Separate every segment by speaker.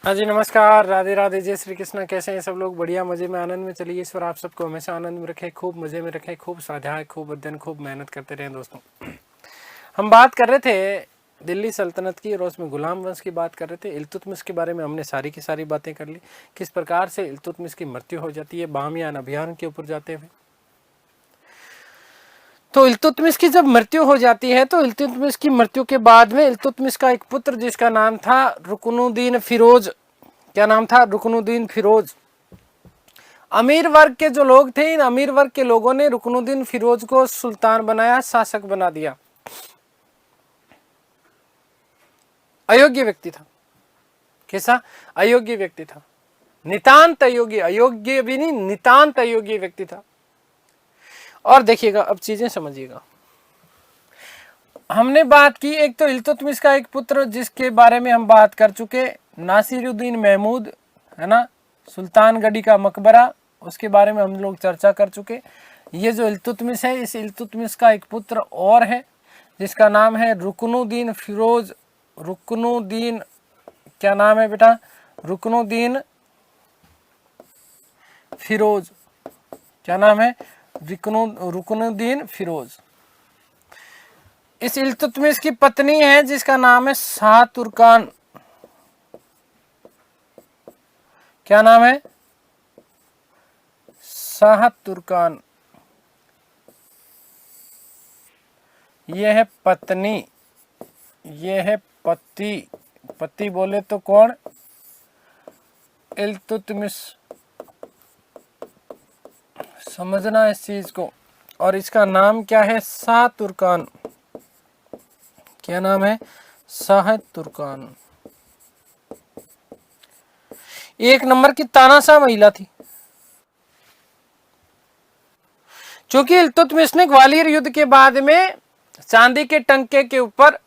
Speaker 1: हाँ जी, नमस्कार, राधे राधे, जय श्री कृष्ण। कैसे हैं सब लोग? बढ़िया, मजे में, आनंद में। चलिए, ईश्वर आप सबको हमेशा आनंद में रखे, खूब मजे में रखे, खूब स्वाध्याय, खूब अध्ययन, खूब मेहनत करते रहें। दोस्तों, हम बात कर रहे थे दिल्ली सल्तनत की और उसमें गुलाम वंश की बात कर रहे थे। इल्तुतमिश के बारे में हमने सारी की सारी बातें कर ली, किस प्रकार से इल्तुतमिश की मृत्यु हो जाती है बामियान अभियान के ऊपर जाते हुए। तो इल्तुतमिश की जब मृत्यु हो जाती है तो इल्तुतमिश की मृत्यु के बाद में इल्तुतमिश का एक पुत्र जिसका नाम था रुकनुद्दीन फिरोज, क्या नाम था? रुकनुद्दीन फिरोज। अमीर वर्ग के जो लोग थे, इन अमीर वर्ग के लोगों ने रुकनुद्दीन फिरोज को सुल्तान बनाया, शासक बना दिया। अयोग्य व्यक्ति था। कैसा? अयोग्य व्यक्ति था, नितांत अयोग्य, अयोग्य भी नहीं, नितांत अयोग्य व्यक्ति था। और देखिएगा, अब चीजें समझिएगा। हमने बात की, एक तो इल्तुतमिश का एक पुत्र जिसके बारे में हम बात कर चुके, नासिरुद्दीन महमूद, है ना, सुल्तानगढ़ी का मकबरा, उसके बारे में हम लोग चर्चा कर चुके। ये जो इल्तुतमिश है, इस इल्तुतमिश का एक पुत्र और है जिसका नाम है रुकनुद्दीन फिरोज। रुकनुद्दीन, क्या नाम है बेटा? रुकनुद्दीन फिरोज। क्या नाम है? रुकनुद्दीन फिरोज। इस इल्तुतमिश की पत्नी है जिसका नाम है शाह तुर्कान। क्या नाम है? शाह तुर्कान। यह है पत्नी, यह है पति। पति बोले तो कौन? इल्तुतमिश। समझना इस चीज को। और इसका नाम क्या है? शाह तुर्कान। क्या नाम है? शाह तुर्कान। एक नंबर की तानाशाह महिला थी। चूंकि इल्तुतमिश ने ग्वालियर युद्ध के बाद में चांदी के टंके के ऊपर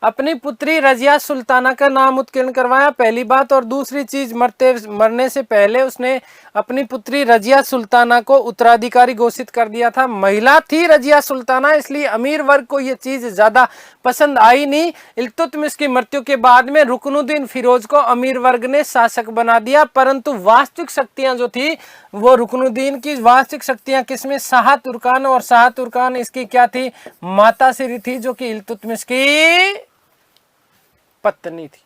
Speaker 1: अपनी पुत्री रजिया सुल्ताना का नाम उत्कीर्ण करवाया, पहली बात। और दूसरी चीज, मरने से पहले उसने अपनी पुत्री रजिया सुल्ताना को उत्तराधिकारी घोषित कर दिया था। महिला थी रजिया सुल्ताना, इसलिए अमीर वर्ग को यह चीज ज्यादा पसंद आई नहीं। इल्तुतमिश की मृत्यु के बाद में रुकनुद्दीन फिरोज को अमीर वर्ग ने शासक बना दिया, परंतु वास्तविक शक्तियां जो थी वो रुकनुद्दीन की वास्तविक शक्तियां किसमें? शाह तुर्कान। और शाह तुर्कान इसकी क्या थी? माता श्री थी, जो कि इल्तुतमिश की पत्नी थी,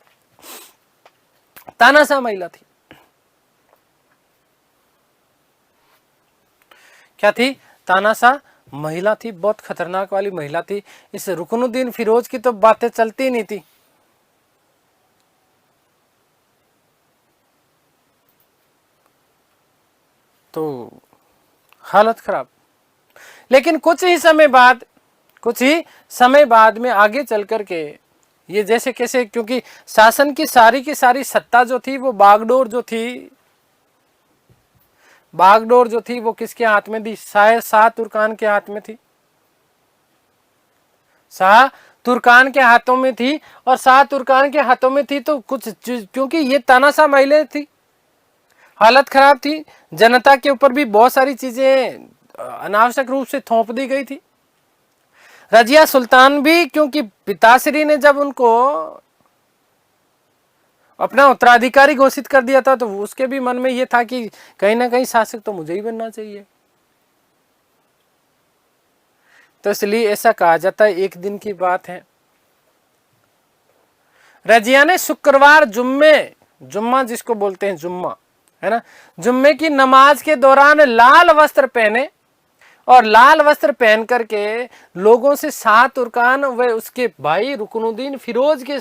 Speaker 1: तानाशाह महिला थी। क्या थी? तानाशाह महिला थी, बहुत खतरनाक वाली महिला थी। इस रुकनुद्दीन फिरोज की तो बातें चलती नहीं थी। तो हालत खराब। लेकिन कुछ ही समय बाद में आगे चल करके ये जैसे कैसे, क्योंकि शासन की सारी सत्ता जो थी वो बागडोर जो थी वो किसके हाथ में थी? शायद शाह तुर्कान के हाथ में थी। शाह तुर्कान के हाथों में थी। और शाह तुर्कान के हाथों में थी तो कुछ, क्योंकि ये तानाशाह महिलाएं थी, हालत खराब थी। जनता के ऊपर भी बहुत सारी चीजें अनावश्यक रूप से थोप दी गई थी। रजिया सुल्तान भी, क्योंकि पिताश्री ने जब उनको अपना उत्तराधिकारी घोषित कर दिया था तो उसके भी मन में यह था कि कहीं ना कहीं शासक तो मुझे ही बनना चाहिए। तो इसलिए ऐसा कहा जाता है, एक दिन की बात है, रजिया ने शुक्रवार जुम्मा जिसको बोलते हैं जुम्मा, है ना, जुम्मे की नमाज के दौरान लाल वस्त्र पहने और लाल वस्त्र पहन करके लोगों से शाह तुर्कान व उसके भाई रुकनुद्दीन फिरोज के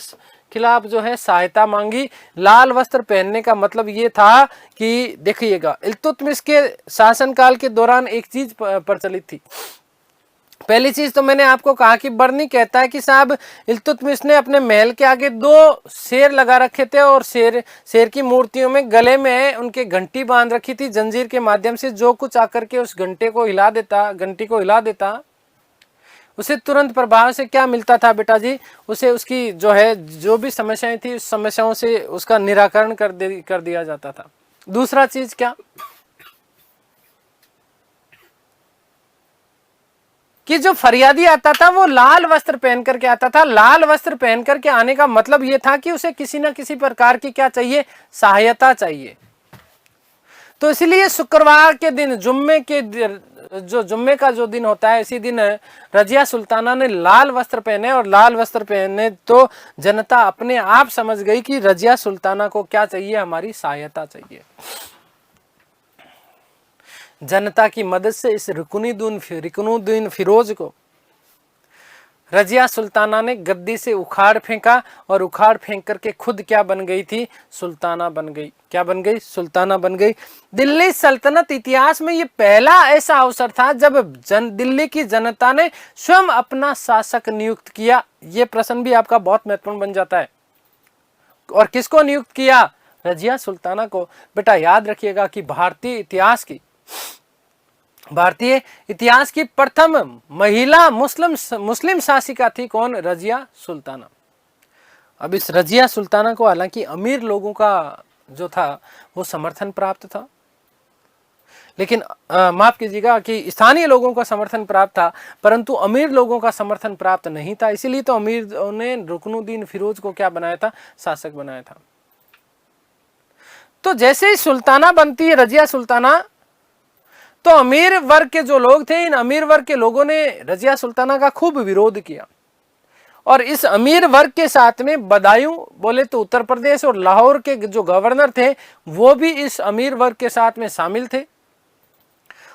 Speaker 1: खिलाफ जो है सहायता मांगी। लाल वस्त्र पहनने का मतलब ये था कि देखिएगा, इल्तुतमिश के शासनकाल के दौरान एक चीज प्रचलित थी। पहली चीज तो मैंने आपको कहा कि बर्नी कहता है कि साहब इल्तुतमिश ने अपने महल के आगे 2 शेर लगा रखे थे और शेर की मूर्तियों में गले में उनके घंटी बांध रखी थी जंजीर के माध्यम से। जो कुछ आकर के उस घंटी को हिला देता उसे तुरंत प्रभाव से क्या मिलता था बेटा जी? उसे उसकी जो है जो भी समस्याएं थी उस समस्याओं से उसका निराकरण कर दिया जाता था। दूसरा चीज क्या कि जो फरियादी आता था वो लाल वस्त्र पहन करके आता था। लाल वस्त्र पहन करके आने का मतलब ये था कि उसे किसी ना किसी प्रकार की क्या चाहिए, सहायता चाहिए। तो इसलिए शुक्रवार के दिन, जुम्मे का जो दिन होता है, इसी दिन रजिया सुल्ताना ने लाल वस्त्र पहने, और लाल वस्त्र पहने तो जनता अपने आप समझ गई कि रजिया सुल्ताना को क्या चाहिए, हमारी सहायता चाहिए। जनता की मदद से इस रुकनुद्दीन फिरोज को रजिया सुल्ताना ने गद्दी से उखाड़ फेंका, और उखाड़ फेंक करके खुद क्या बन गई थी, सुल्ताना बन गई। क्या बन गई, सुल्ताना बन गई। दिल्ली सल्तनत इतिहास में ये पहला ऐसा अवसर था जब दिल्ली की जनता ने स्वयं अपना शासक नियुक्त किया। ये प्रश्न भी आपका बहुत महत्वपूर्ण बन जाता है। और किसको नियुक्त किया, रजिया सुल्ताना को। बेटा याद रखिएगा कि भारतीय इतिहास की प्रथम महिला मुस्लिम शासिका थी कौन, रजिया सुल्ताना। अब इस रजिया सुल्ताना को हालांकि अमीर लोगों का जो था वो समर्थन प्राप्त था, लेकिन माफ कीजिएगा कि स्थानीय लोगों का समर्थन प्राप्त था, परंतु अमीर लोगों का समर्थन प्राप्त नहीं था। इसीलिए तो अमीर ने रुकनुद्दीन फिरोज को क्या बनाया था, शासक बनाया था। तो जैसे ही सुल्ताना बनती है रजिया सुल्ताना, तो अमीर वर्ग के जो लोग थे, इन अमीर वर्ग के लोगों ने रजिया सुल्ताना का खूब विरोध किया। और इस अमीर वर्ग के साथ में बदायूं, बोले तो उत्तर प्रदेश और लाहौर के जो गवर्नर थे वो भी इस अमीर वर्ग के साथ में शामिल थे।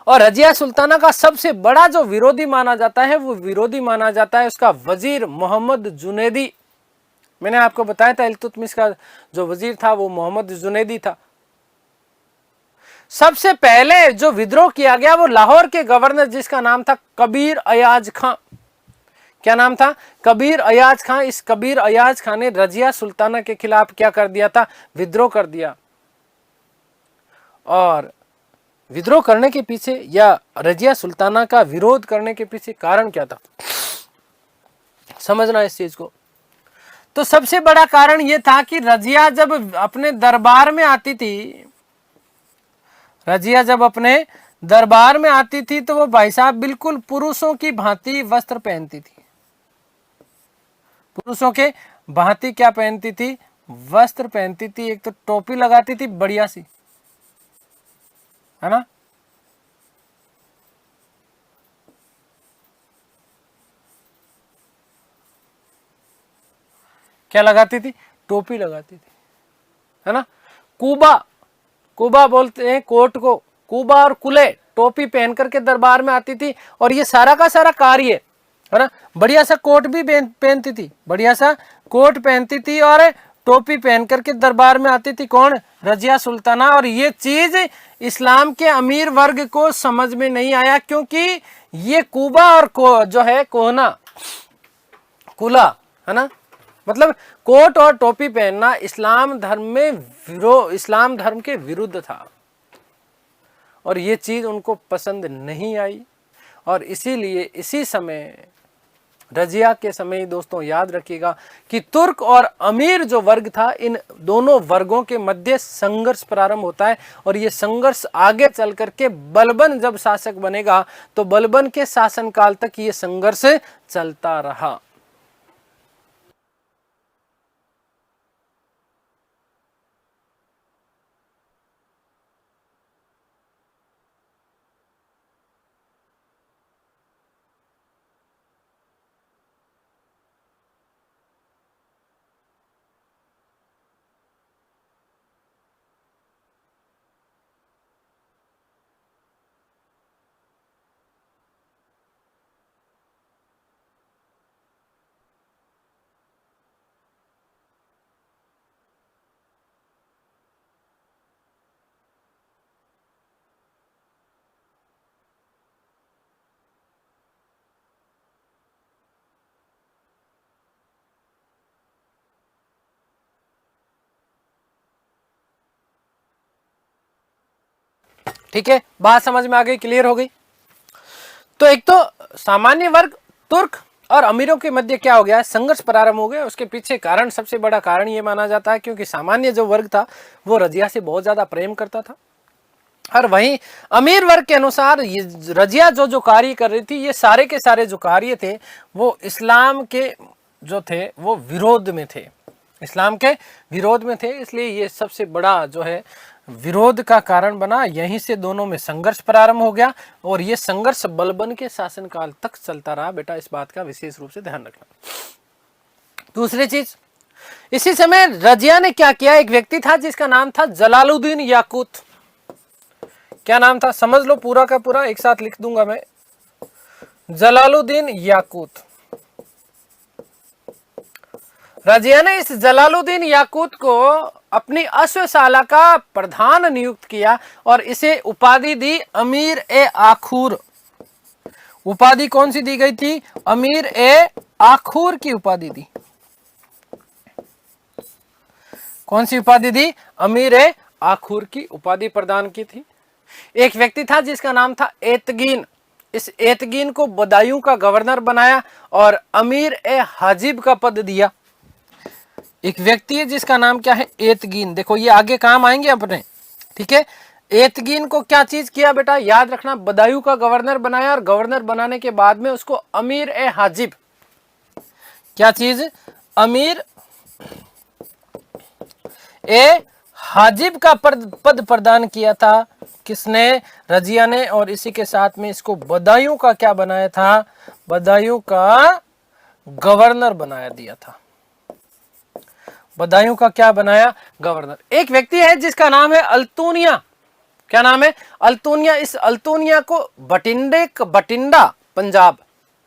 Speaker 1: और रजिया सुल्ताना का सबसे बड़ा जो विरोधी माना जाता है, वो विरोधी माना जाता है उसका वजीर मोहम्मद जुनैदी। मैंने आपको बताया था इल्तुतमिश का जो वजीर था वो मोहम्मद जुनैदी था। सबसे पहले जो विद्रोह किया गया वो लाहौर के गवर्नर, जिसका नाम था कबीर अयाज खां। क्या नाम था, कबीर अयाज खां। इस कबीर अयाज खां ने रजिया सुल्ताना के खिलाफ क्या कर दिया था, विद्रोह कर दिया। और विद्रोह करने के पीछे या रजिया सुल्ताना का विरोध करने के पीछे कारण क्या था, समझना इस चीज को। तो सबसे बड़ा कारण यह था कि रजिया जब अपने दरबार में आती थी, रजिया जब अपने दरबार में आती थी तो वो भाई साहब बिल्कुल पुरुषों की भांति वस्त्र पहनती थी। पुरुषों के भांति क्या पहनती थी, वस्त्र पहनती थी। एक तो टोपी लगाती थी बढ़िया सी, है ना, क्या लगाती थी, टोपी लगाती थी, है ना। कुबा बोलते हैं कोट को, कुबा और कुले, टोपी पहन करके दरबार में आती थी। और ये सारा का सारा कार्य, है ना, बढ़िया सा कोट भी पहनती थी, बढ़िया सा कोट पहनती थी और टोपी पहन करके दरबार में आती थी कौन, रजिया सुल्ताना। और ये चीज इस्लाम के अमीर वर्ग को समझ में नहीं आया, क्योंकि ये कुबा और जो है कोहना, कुला, है ना, मतलब कोट और टोपी पहनना इस्लाम धर्म के विरुद्ध था। और ये चीज उनको पसंद नहीं आई। और इसीलिए इसी समय, रजिया के समय, दोस्तों याद रखिएगा कि तुर्क और अमीर जो वर्ग था, इन दोनों वर्गों के मध्य संघर्ष प्रारंभ होता है। और ये संघर्ष आगे चल करके बलबन जब शासक बनेगा तो बलबन के शासनकाल तक ये संघर्ष चलता रहा। ठीक है, बात समझ में आ गई, क्लियर हो गई। तो एक तो सामान्य वर्ग तुर्क और अमीरों के मध्य क्या हो गया, संघर्ष प्रारंभ हो गया। उसके पीछे कारण, सबसे बड़ा कारण ये माना जाता है क्योंकि सामान्य जो वर्ग था वो रजिया से बहुत ज्यादा प्रेम करता था। और वहीं अमीर वर्ग के अनुसार ये रजिया जो जो कार्य कर रही थी, ये सारे के सारे जो कार्य थे वो इस्लाम के जो थे वो विरोध में थे, इस्लाम के विरोध में थे। इसलिए ये सबसे बड़ा जो है विरोध का कारण बना। यहीं से दोनों में संघर्ष प्रारंभ हो गया और ये संघर्ष बलबन के शासनकाल तक चलता रहा। बेटा इस बात का विशेष रूप से ध्यान रखना। दूसरी चीज, इसी समय रजिया ने क्या किया, एक व्यक्ति था जिसका नाम था जलालुद्दीन याकूत। क्या नाम था, समझ लो पूरा का पूरा, एक साथ लिख दूंगा मैं, जलालुद्दीन याकूत। रजिया ने इस जलालुद्दीन याकूत को अपनी अश्वशाला का प्रधान नियुक्त किया और इसे उपाधि दी अमीर ए आखूर। उपाधि कौन सी दी गई थी, अमीर ए आखूर की उपाधि दी। कौन सी उपाधि दी, अमीर ए आखूर की उपाधि प्रदान की थी। एक व्यक्ति था जिसका नाम था एतगीन। इस एतगीन को बदायूं का गवर्नर बनाया और अमीर ए हाजिब का पद दिया। एक व्यक्ति है जिसका नाम क्या है, एतगीन। देखो ये आगे काम आएंगे अपने, ठीक है। एतगीन को क्या चीज किया बेटा, याद रखना, बदायूं का गवर्नर बनाया और गवर्नर बनाने के बाद में उसको अमीर ए हाजिब, क्या चीज, अमीर ए हाजिब का पद प्रदान किया था। किसने, रजिया ने। और इसी के साथ में इसको बदायूं का क्या बनाया था, बदायूं का गवर्नर बनाया दिया था। बदायूं का क्या बनाया, गवर्नर। एक व्यक्ति है जिसका नाम है अल्तूनिया। क्या नाम है, अल्तूनिया। इस अल्तूनिया को बटिंडा पंजाब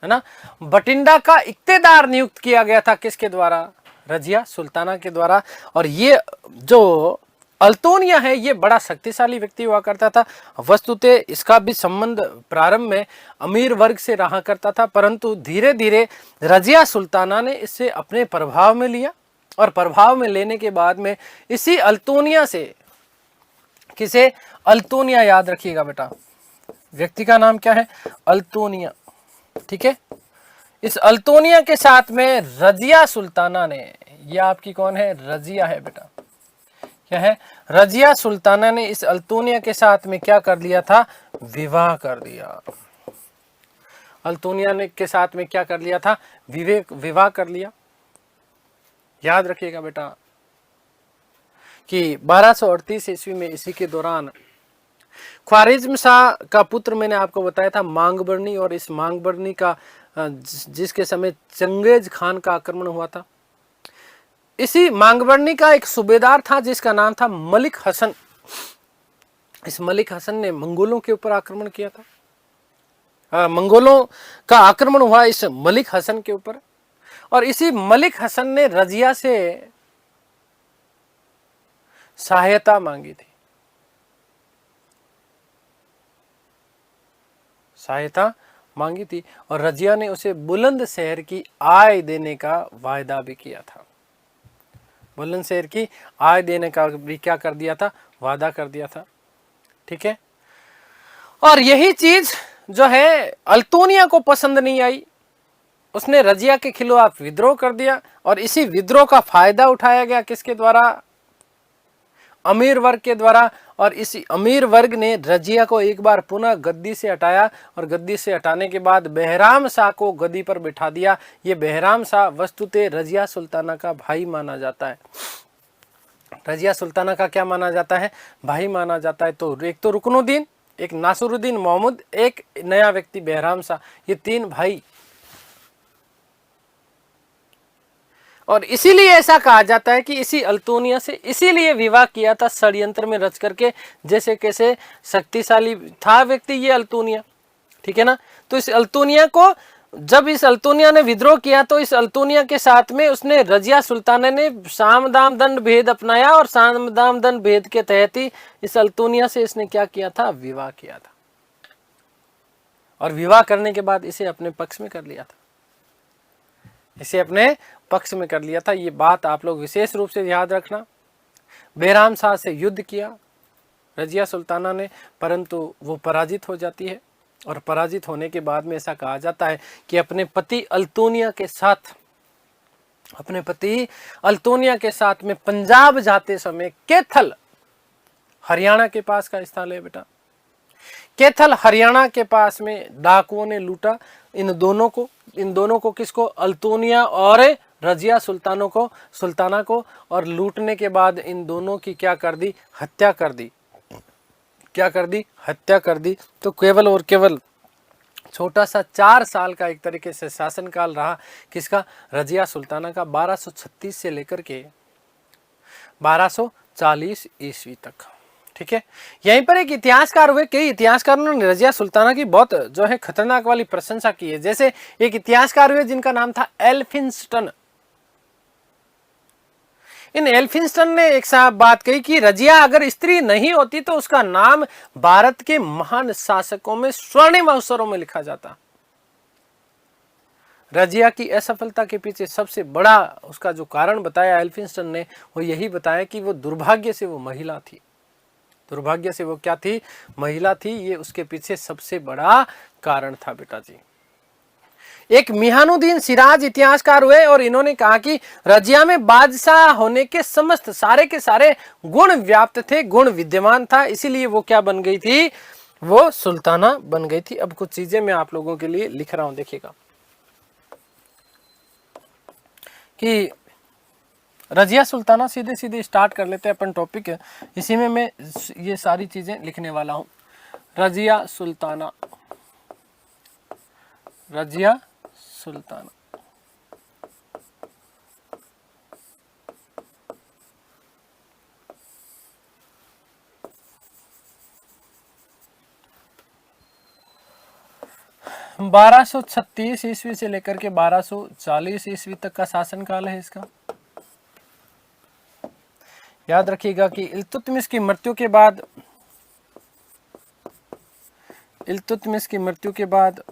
Speaker 1: है ना, बटिंडा का इक्तेदार नियुक्त किया गया था। किसके द्वारा, रजिया सुल्ताना के द्वारा। और ये जो अल्तूनिया है ये बड़ा शक्तिशाली व्यक्ति हुआ करता था। वस्तुतः इसका भी संबंध प्रारंभ में अमीर वर्ग से रहा करता था, परंतु धीरे धीरे रजिया सुल्ताना ने इसे अपने प्रभाव में लिया और प्रभाव में लेने के बाद में इसी अल्तूनिया से, किसे, अल्तूनिया, याद रखिएगा बेटा, व्यक्ति का नाम क्या है, अल्तूनिया, ठीक है। इस अल्तूनिया के साथ में रजिया सुल्ताना ने, यह आपकी कौन है, रजिया है बेटा, क्या है, रजिया सुल्ताना ने इस अल्तूनिया के साथ में क्या कर लिया था, विवाह कर दिया। अल्तूनिया ने के साथ में क्या कर लिया था, विवाह कर लिया। याद रखिएगा बेटा कि 1238 ईस्वी में इसी के दौरान ख्वारिज्म शाह का पुत्र, मैंने आपको बताया था, मांगबरनी, और इस मांगबरनी का जिसके समय चंगेज खान का आक्रमण हुआ था, इसी मांगबरनी का एक सूबेदार था जिसका नाम था मलिक हसन। इस मलिक हसन ने मंगोलों के ऊपर आक्रमण किया था। मंगोलों का आक्रमण हुआ इस मलिक हसन के ऊपर, और इसी मलिक हसन ने रजिया से सहायता मांगी थी, सहायता मांगी थी, और रजिया ने उसे बुलंदशहर की आय देने का वायदा भी किया था। बुलंदशहर की आय देने का भी क्या कर दिया था, वादा कर दिया था, ठीक है। और यही चीज जो है अल्तूनिया को पसंद नहीं आई, उसने रजिया के खिलाफ विद्रोह कर दिया, और इसी विद्रोह का फायदा उठाया गया किसके द्वारा, अमीर वर्ग के द्वारा। और इसी अमीर वर्ग ने रजिया को एक बार पुनः गद्दी से हटाया, और गद्दी से हटाने के बाद बहराम शाह को गद्दी पर बिठा दिया। ये बहराम शाह वस्तुतः रजिया सुल्ताना का भाई माना जाता है। रजिया सुल्ताना का क्या माना जाता है, भाई माना जाता है। तो एक तो रुकनुद्दीन, एक नासरुद्दीन मोहम्मद, एक नया व्यक्ति बहराम शाह, ये तीन भाई। और इसीलिए ऐसा कहा जाता है कि इसी अल्तूनिया से इसीलिए विवाह किया था षड्यंत्र में रच करके, जैसे कैसे शक्तिशाली था व्यक्ति ये अल्तूनिया, ठीक है ना। तो इस अल्तूनिया को, जब इस अल्तूनिया ने विद्रोह किया तो इस अल्तूनिया के साथ में उसने रजिया सुल्ताना ने साम दाम दंड भेद अपनाया, और साम दाम दंड भेद के तहत ही इस अल्तूनिया से इसने क्या किया था, विवाह किया था। और विवाह करने के बाद इसे अपने पक्ष में कर लिया था, इसे अपने पक्ष में कर लिया था। ये बात आप लोग विशेष रूप से याद रखना। बहराम शाह से युद्ध किया रजिया सुल्ताना ने, परंतु वो पराजित हो जाती है, और पराजित होने के बाद में ऐसा कहा जाता है कि अपने पति अल्तूनिया के साथ में पंजाब जाते समय कैथल हरियाणा के पास का स्थल है बेटा। कैथल हरियाणा के पास में डाकुओं ने लूटा इन दोनों को किसको? अल्तुनिया और रजिया सुल्ताना को, और लूटने के बाद इन दोनों की क्या कर दी? हत्या कर दी। क्या कर दी? हत्या कर दी। तो केवल और केवल छोटा सा 4 साल का एक तरीके से शासनकाल रहा किसका? रजिया सुल्ताना का, 1236 से लेकर के 1240 ईस्वी तक। ठीक है, यहीं पर एक इतिहासकार हुए, कई इतिहासकारों ने रजिया सुल्ताना की बहुत जो है खतरनाक वाली प्रशंसा की है। जैसे एक इतिहासकार हुए जिनका नाम था एल्फिंस्टन। इन एल्फिंस्टन ने एक साहब बात कही कि रजिया अगर स्त्री नहीं होती तो उसका नाम भारत के महान शासकों में स्वर्णिम अक्षरों में लिखा जाता। रजिया की असफलता के पीछे सबसे बड़ा उसका जो कारण बताया एल्फिंस्टन ने, वो यही बताया कि वो दुर्भाग्य से वो महिला थी। दुर्भाग्य से वो क्या थी? महिला थी। ये उसके पीछे सबसे बड़ा कारण था बेटा जी। एक मिहानुद्दीन सिराज इतिहासकार हुए और इन्होंने कहा कि रजिया में बादशाह होने के समस्त सारे के सारे गुण व्याप्त थे, गुण विद्यमान था, इसीलिए वो क्या बन गई थी? वो सुल्ताना बन गई थी। अब कुछ चीजें मैं आप लोगों के लिए लिख रहा हूं, देखिएगा कि रजिया सुल्ताना सीधे सीधे स्टार्ट कर लेते हैं अपन टॉपिक है, इसी में मैं ये सारी चीजें लिखने वाला हूं। रजिया सुल्ताना, रजिया सुल्ताना। बारह सौ 36 ईस्वी से लेकर के 1240 ईस्वी तक का शासनकाल है इसका। याद रखिएगा कि इल्तुतमिश की मृत्यु के बाद, इल्तुतमिश की मृत्यु के बाद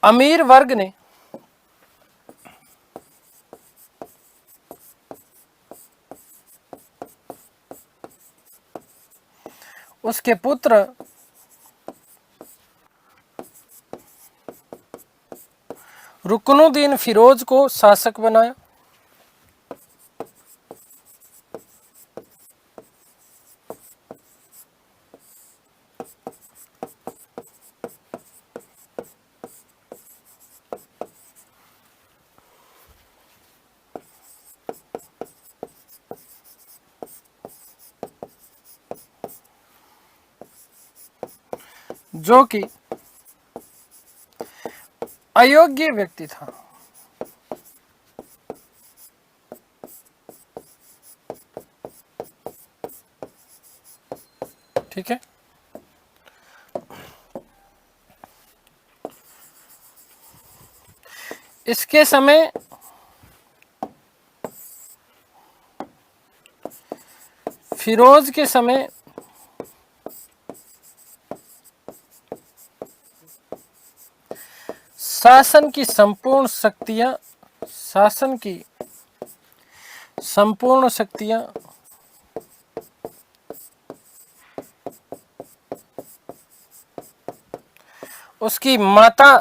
Speaker 1: अमीर वर्ग ने उसके पुत्र रुकनुद्दीन फिरोज को शासक बनाया। जो कि अयोग्य व्यक्ति था। ठीक है, इसके समय फिरोज के समय शासन की संपूर्ण शक्तियां उसकी माता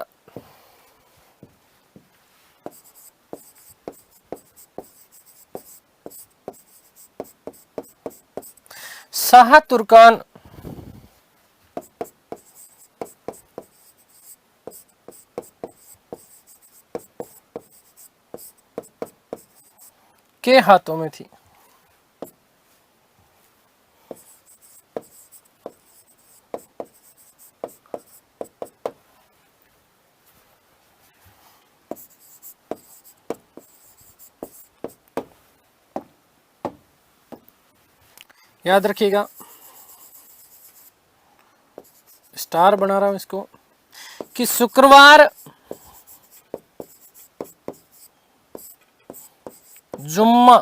Speaker 1: शाह तुर्कान के हाथों में थी। याद रखिएगा, स्टार बना रहा हूं इसको, कि शुक्रवार जुम्मा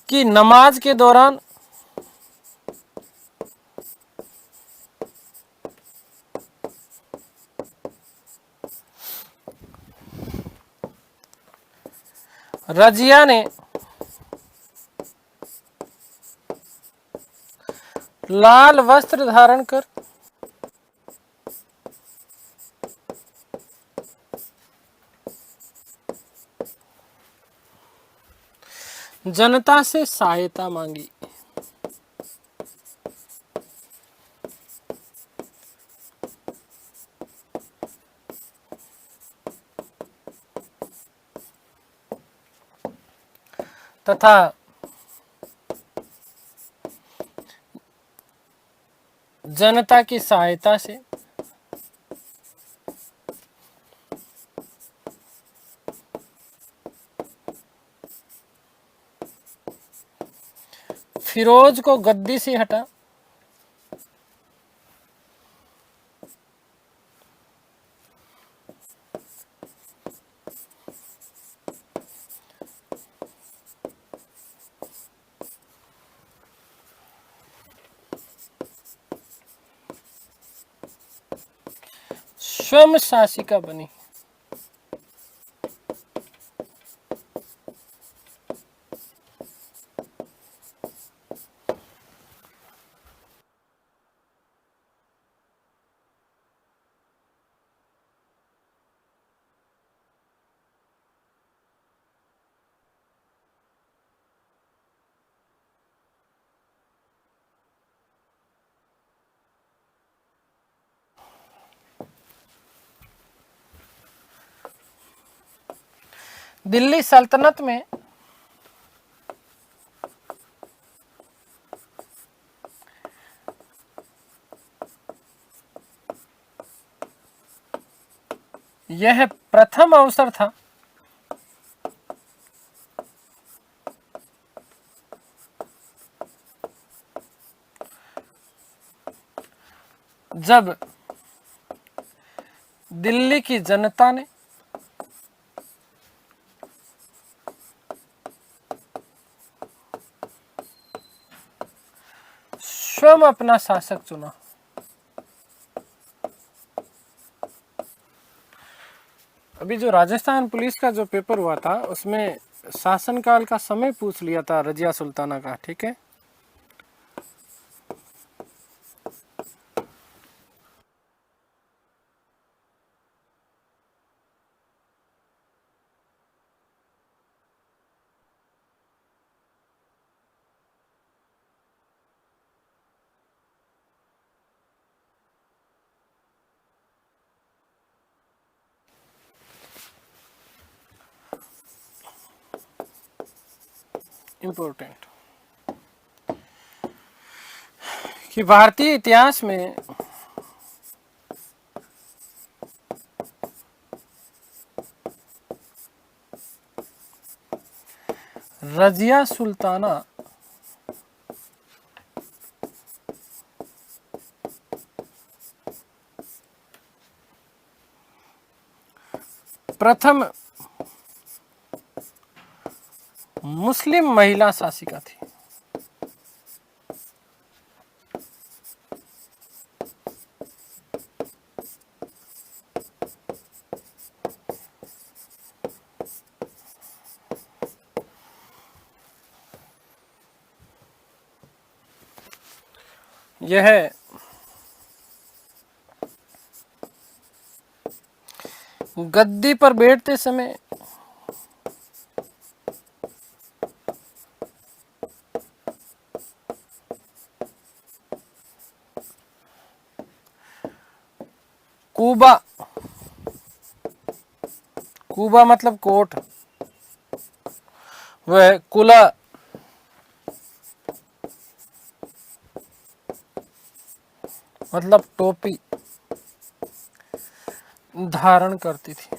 Speaker 1: की नमाज के दौरान रजिया ने लाल वस्त्र धारण कर जनता से सहायता मांगी। तथा जनता की सहायता से फिरोज को गद्दी से हटा। स्वयं शासिका बनी। दिल्ली सल्तनत में यह प्रथम अवसर था जब दिल्ली की जनता ने स्वयं अपना शासक चुना। अभी जो राजस्थान पुलिस का जो पेपर हुआ था उसमें शासनकाल का समय पूछ लिया था रजिया सुल्ताना का, ठीक है। इम्पोर्टेंट कि भारतीय इतिहास में रजिया सुल्ताना प्रथम मुस्लिम महिला शासिका थी। यह गद्दी पर बैठते समय कुबा, कुबा मतलब कोट, वह कुला मतलब टोपी धारण करती थी।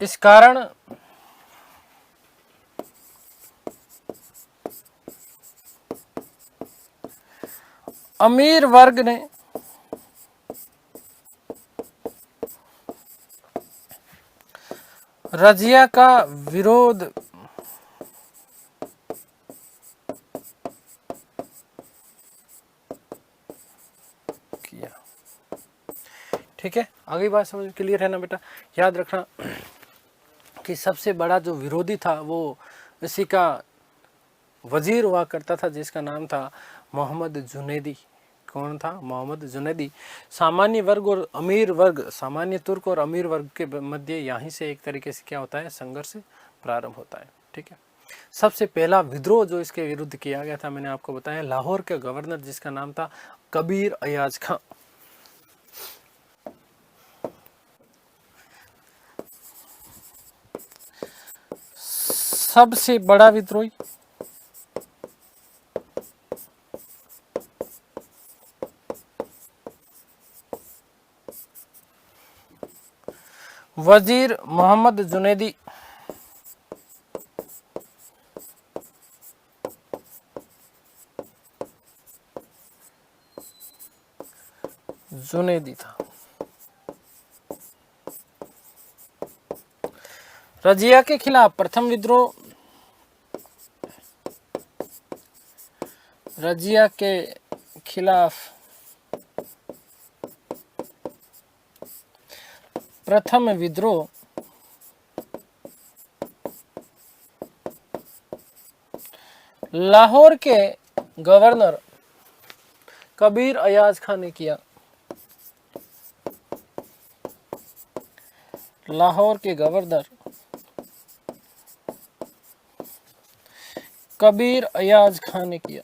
Speaker 1: इस कारण अमीर वर्ग ने रजिया का विरोध ठीक है, आगे बात समझ क्लियर है ना बेटा। याद रखना कि सबसे बड़ा जो विरोधी था वो इसी का वजीर हुआ करता था, जिसका नाम था मोहम्मद जुनैदी। कौन था? मोहम्मद जुनैदी। सामान्य वर्ग और अमीर वर्ग, सामान्य तुर्क और अमीर वर्ग के मध्य यहीं से एक तरीके से क्या होता है, संघर्ष प्रारंभ होता है। ठीक है, सबसे पहला विद्रोह जो इसके विरुद्ध किया गया था, मैंने आपको बताया, लाहौर के गवर्नर जिसका नाम था कबीर अयाज खां। सबसे बड़ा विद्रोही वजीर मोहम्मद जुनैदी। जुनैदी था। रजिया के खिलाफ प्रथम विद्रोह, रजिया के खिलाफ प्रथम विद्रोह लाहौर के गवर्नर कबीर अयाज खान ने किया। लाहौर के गवर्नर कबीर अयाज खान ने किया।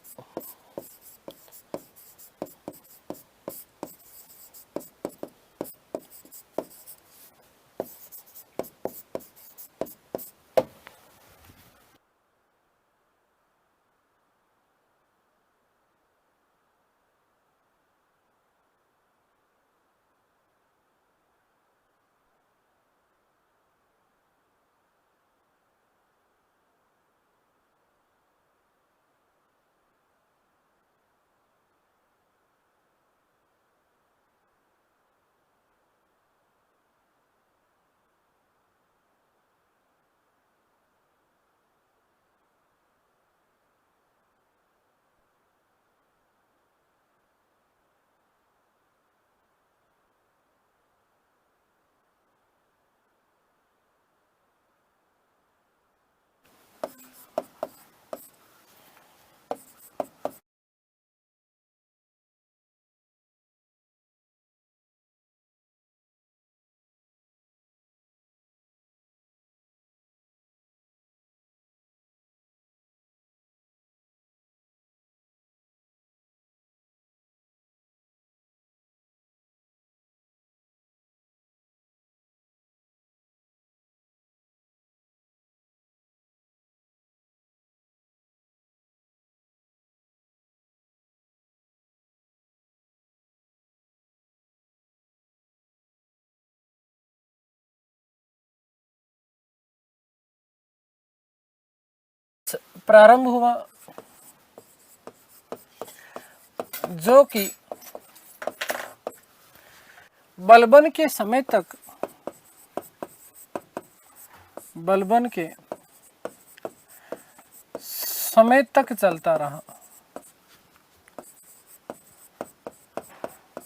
Speaker 1: प्रारंभ हुआ जो कि बलबन के समय तक, बलबन के समय तक चलता रहा।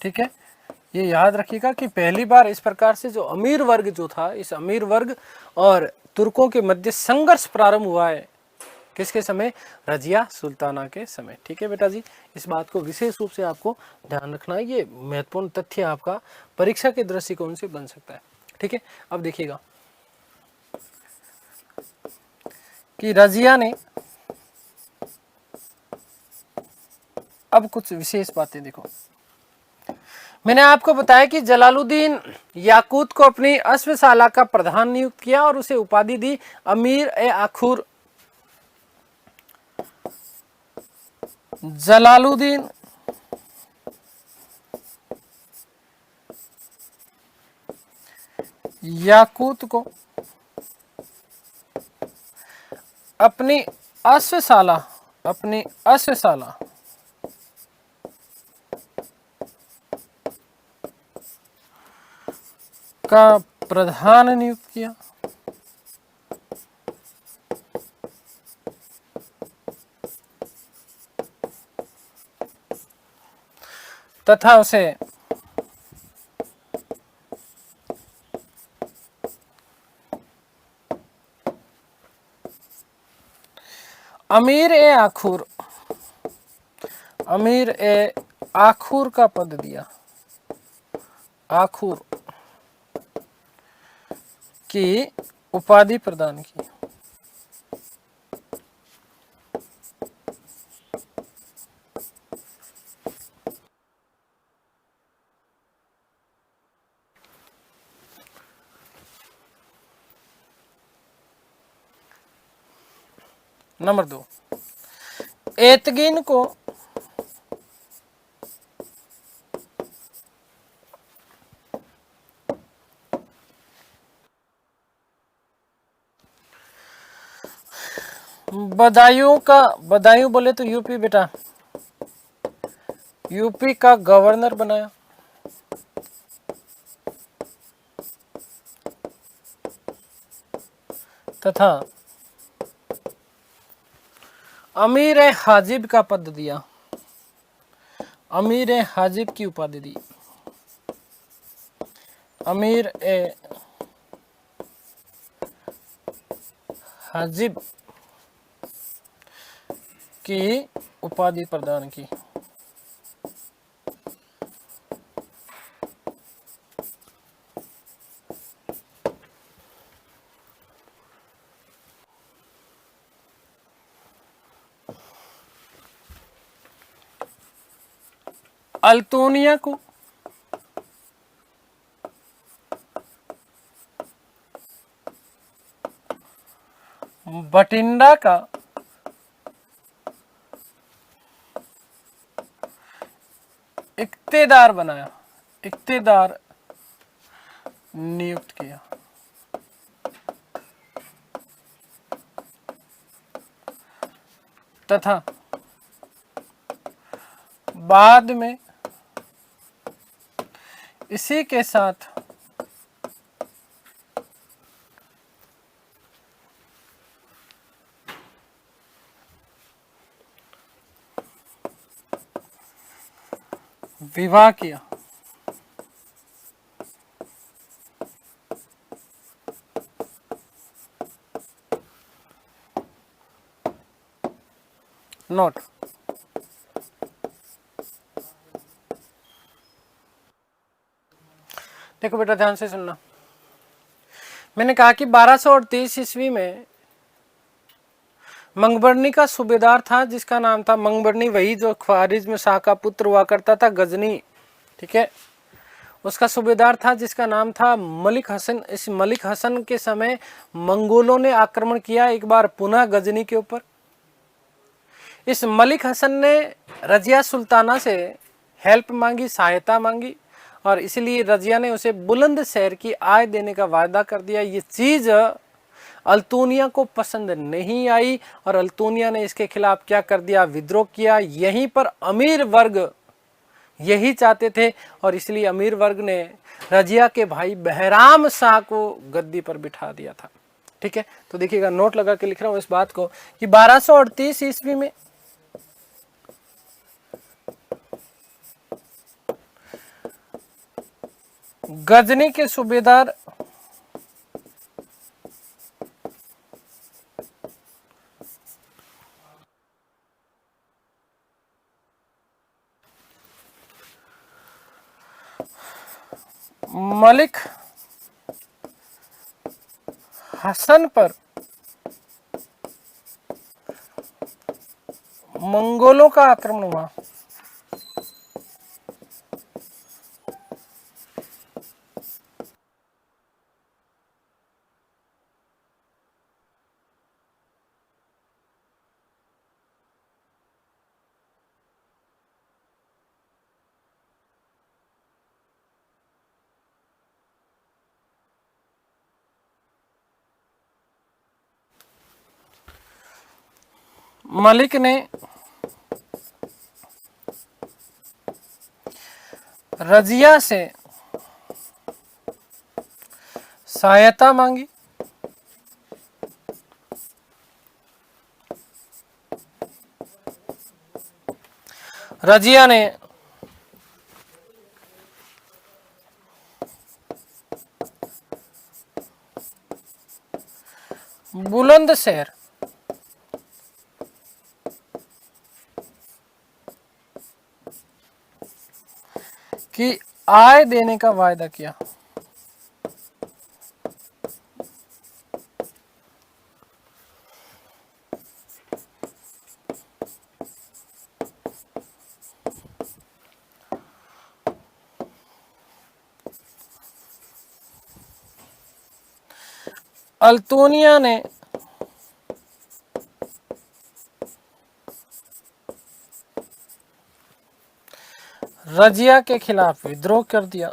Speaker 1: ठीक है, ये याद रखिएगा कि पहली बार इस प्रकार से जो अमीर वर्ग जो था, इस अमीर वर्ग और तुर्कों के मध्य संघर्ष प्रारंभ हुआ है। किसके समय? रजिया सुल्ताना के समय। ठीक है बेटा जी, इस बात को विशेष रूप से आपको ध्यान रखना है, ये महत्वपूर्ण तथ्य आपका परीक्षा के दृष्टिकोण से बन सकता है। ठीक है, अब देखिएगा कि रजिया ने, अब कुछ विशेष बातें देखो। मैंने आपको बताया कि जलालुद्दीन याकूत को अपनी अश्वशाला का प्रधान नियुक्त किया और उसे उपाधि दी अमीर ए आखुर। जलालुद्दीन याकूत को अपनी अश्वशाला, अपनी अश्वशाला का प्रधान नियुक्त किया तथा उसे अमीर ए आखुर, अमीर ए आखुर का पद दिया, आखुर की उपाधि प्रदान की। नंबर 2, एतगीन को बदायूं का, बदायूं बोले तो यूपी बेटा, यूपी का गवर्नर बनाया। तथा अमीर ए हाजिब का पद दिया, अमीर ए हाजिब की उपाधि दी। अमीर ए हाजिब की उपाधि प्रदान की। अल्तूनिया को बठिंडा का इक्तेदार बनाया, इक्तेदार नियुक्त किया। तथा बाद में इसी के साथ विवाह किया। नोट, देखो बेटा ध्यान से सुनना। मैंने कहा कि 1238 ईस्वी में मंगबरनी का सूबेदार था जिसका नाम था मंगबरनी, वही जो ख्वारिज्म शाह का पुत्र हुआ करता था गजनी, ठीक है, उसका सूबेदार था जिसका नाम था मलिक हसन। इस मलिक हसन के समय मंगोलों ने आक्रमण किया एक बार पुनः गजनी के ऊपर। इस मलिक हसन ने रजिया सुल्ताना से हेल्प मांगी, सहायता मांगी, और इसलिए रजिया ने उसे बुलंद शहर की आय देने का वायदा कर दिया। ये चीज अल्तूनिया को पसंद नहीं आई और अल्तूनिया ने इसके खिलाफ क्या कर दिया, विद्रोह किया। यहीं पर अमीर वर्ग यही चाहते थे और इसलिए अमीर वर्ग ने रजिया के भाई बहराम शाह को गद्दी पर बिठा दिया था। ठीक है, तो देखिएगा नोट लगा के लिख रहा हूं इस बात को कि 1238 ईस्वी में गजनी के सूबेदार मलिक हसन पर मंगोलों का आक्रमण हुआ। मलिक ने रजिया से सहायता मांगी। रजिया ने बुलंदशहर कि आय देने का वायदा किया। अल्तोनिया ने रजिया के खिलाफ विद्रोह कर दिया।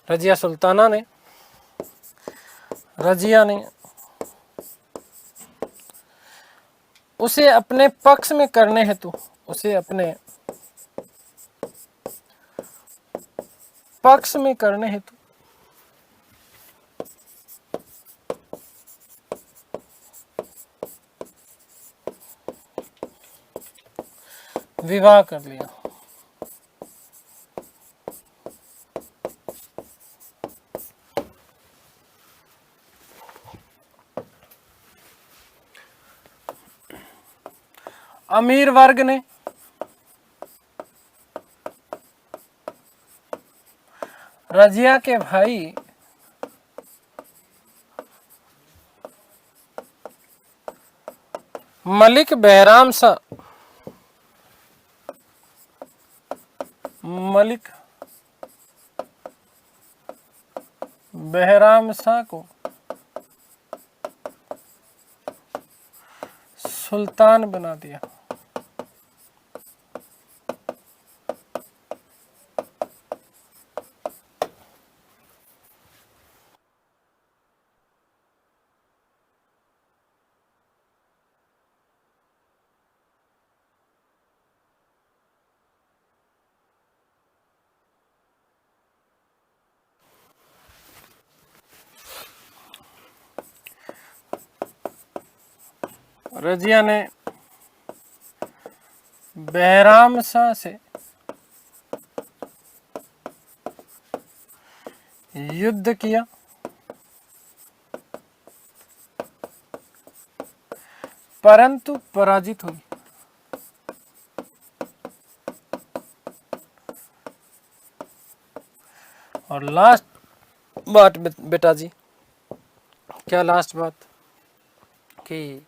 Speaker 1: रजिया सुल्ताना ने उसे अपने पक्ष में करने हेतु विवाह कर लिया। अमीर वर्ग ने रजिया के भाई मलिक बहराम शाह को सुल्तान बना दिया। रजिया ने बहराम शाह से युद्ध किया, परंतु पराजित हुई। और लास्ट बात बेटा जी, क्या लास्ट बात, कि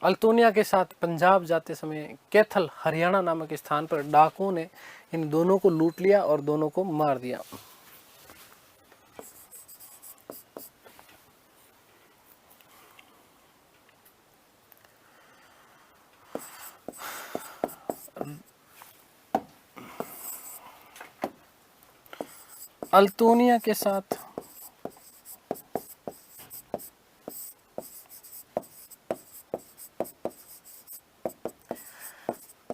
Speaker 1: अल्तोनिया के साथ पंजाब जाते समय कैथल हरियाणा नामक स्थान पर डाकुओं ने इन दोनों को लूट लिया और दोनों को मार दिया। अल्तोनिया के साथ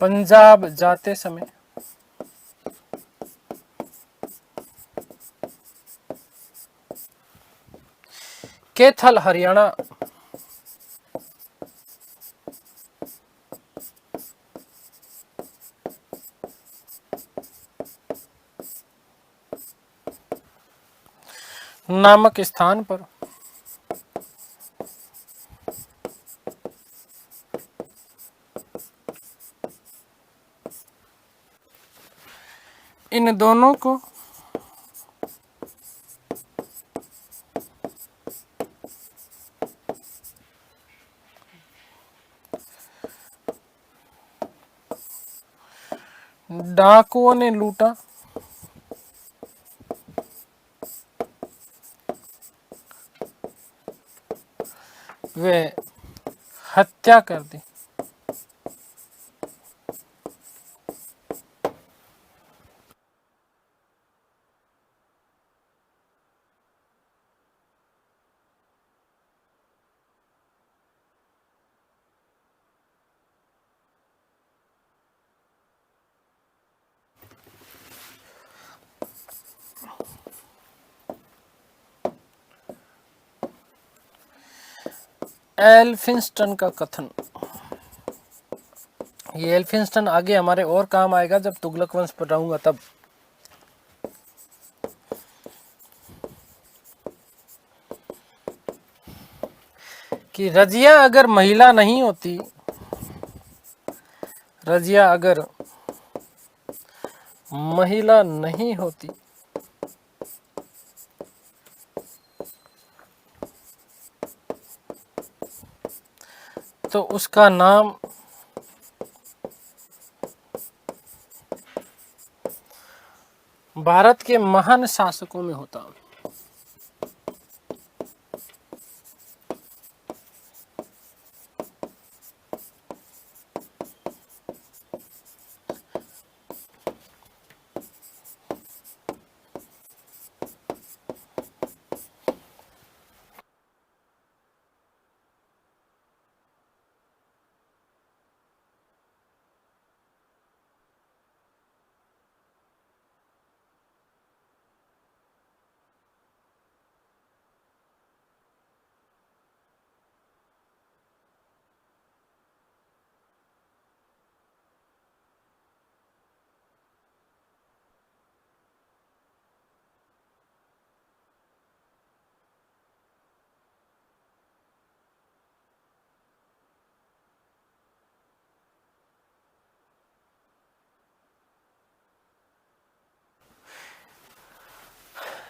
Speaker 1: पंजाब जाते समय कैथल हरियाणा नामक स्थान पर इन दोनों को डाकुओं ने लूटा, वे हत्या कर दी। एल्फिंस्टन का कथन, ये एल्फिंस्टन आगे हमारे और काम आएगा जब तुगलक वंश पढ़ाऊंगा तब। कि रजिया अगर महिला नहीं होती, रजिया अगर महिला नहीं होती तो उसका नाम भारत के महान शासकों में होता।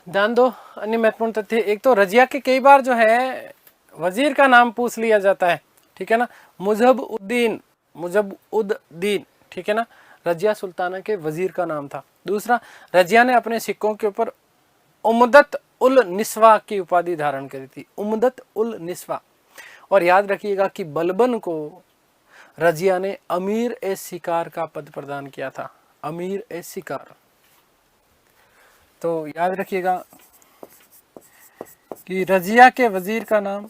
Speaker 1: ध्यान दो, अन्य महत्वपूर्ण तथ्य। एक तो रजिया के कई बार जो है वजीर का नाम पूछ लिया जाता है, ठीक है ना, मुजहब-उद-दीन, मुजहब-उद-दीन, ठीक है ना, रजिया सुल्ताना के वजीर का नाम था। दूसरा, रजिया ने अपने सिक्कों के ऊपर उम्दत उल निस्वा की उपाधि धारण करी थी, उम्दत उल निस्वा। और याद रखिएगा कि बलबन को रजिया ने अमीर ए शिकार का पद प्रदान किया था, अमीर ए शिकार। तो याद रखिएगा कि रजिया के वजीर का नाम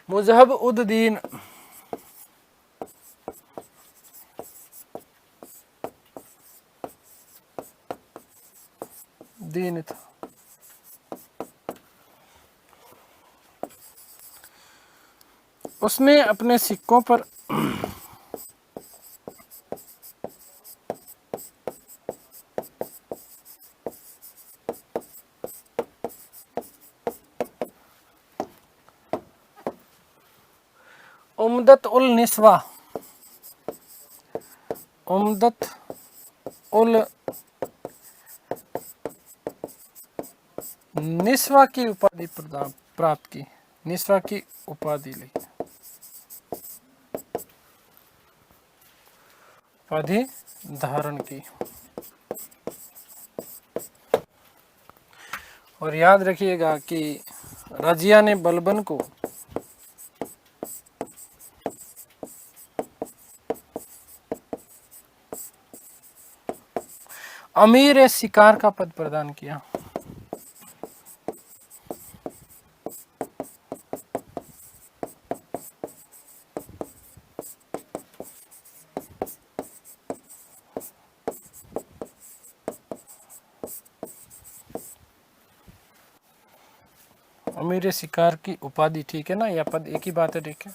Speaker 1: मुजहब-उद-दीन दीन था। उसने अपने सिक्कों पर उम्दत उल निस्वा, उम्दत उल निस्वा की उपाधि प्राप्त की, निस्वा की उपाधि ली, उपाधि धारण की। और याद रखिएगा कि रजिया ने बलबन को अमीर ए शिकार का पद प्रदान किया। अमीर ए शिकार की उपाधि, ठीक है ना, यह पद एक ही बात है, ठीक है।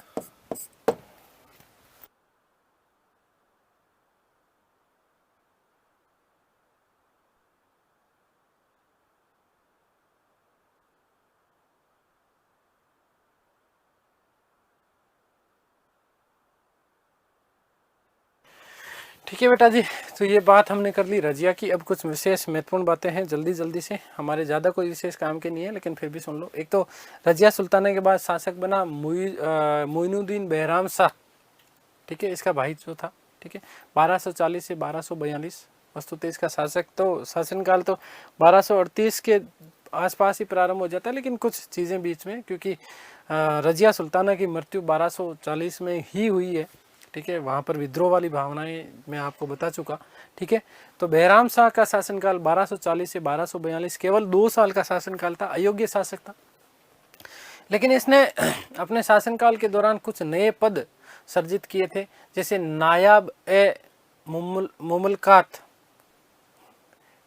Speaker 1: ठीक है बेटा जी, तो ये बात हमने कर ली रजिया की। अब कुछ विशेष महत्वपूर्ण बातें हैं, जल्दी जल्दी से, हमारे ज़्यादा कोई विशेष काम की नहीं है लेकिन फिर भी सुन लो। एक तो रजिया सुल्ताना के बाद शासक बना मोइनुद्दीन बहराम शाह, ठीक है, इसका भाई जो था, ठीक है, 1240 से 1242। वस्तुतः इसका शासनकाल तो 1238 के आसपास ही प्रारंभ हो जाता है, लेकिन कुछ चीज़ें बीच में, क्योंकि रजिया सुल्ताना की मृत्यु 1240 में ही हुई है, ठीक है, वहाँ पर विद्रोह वाली भावनाएं मैं आपको बता चुका, ठीक है। तो बहराम शाह का शासनकाल 1240 से 1242 केवल 2 साल का शासनकाल था, अयोग्य शासक था। लेकिन इसने अपने शासनकाल के दौरान कुछ नए पद सर्जित किए थे, जैसे नायब ए मुमलकात,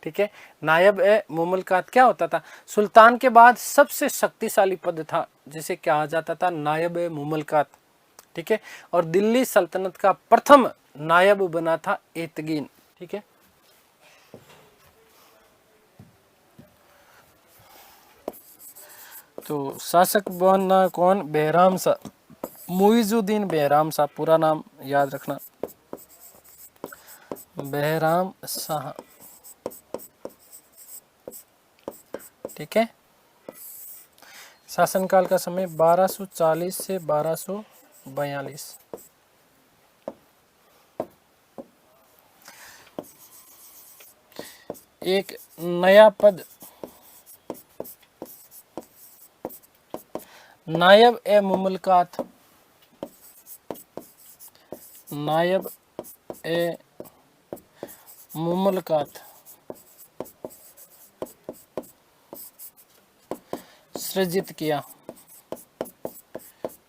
Speaker 1: ठीक है, नायब ए मुमलकात क्या होता था? सुल्तान के बाद सबसे शक्तिशाली पद था, जिसे कहा जाता था नायब ए मुमलकात, ठीक है। और दिल्ली सल्तनत का प्रथम नायब बना था एतगीन, ठीक है। तो शासक बना कौन? बेहराम शाह, मुइजुद्दीन बेहराम शाह, पूरा नाम याद रखना, बेहराम शाह, ठीक है। शासनकाल का समय 1240 से 1242। एक नया पद नायब ए मुमलकात, नायब ए मुमलकात सृजित किया,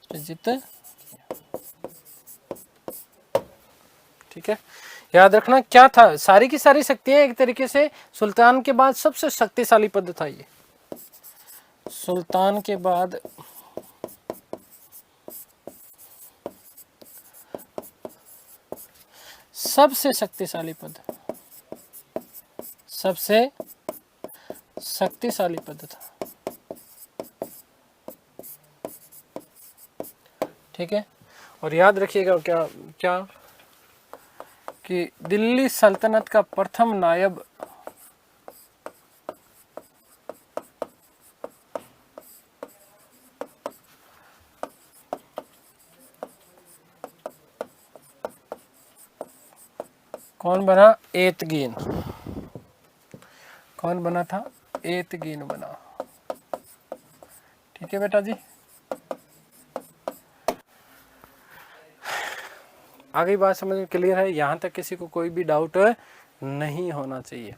Speaker 1: सृजित, ठीक है। याद रखना क्या था, सारी की सारी शक्तियां एक तरीके से सुल्तान के बाद सबसे शक्तिशाली पद था ये। सुल्तान के बाद सबसे शक्तिशाली पद, सबसे शक्तिशाली पद था, ठीक है। और याद रखिएगा क्या क्या कि दिल्ली सल्तनत का प्रथम नायब कौन बना? एतगीन। कौन बना था? एतगीन बना, ठीक है बेटा जी। आगे बात समझ में क्लियर है? यहां तक किसी को कोई भी डाउट नहीं होना चाहिए।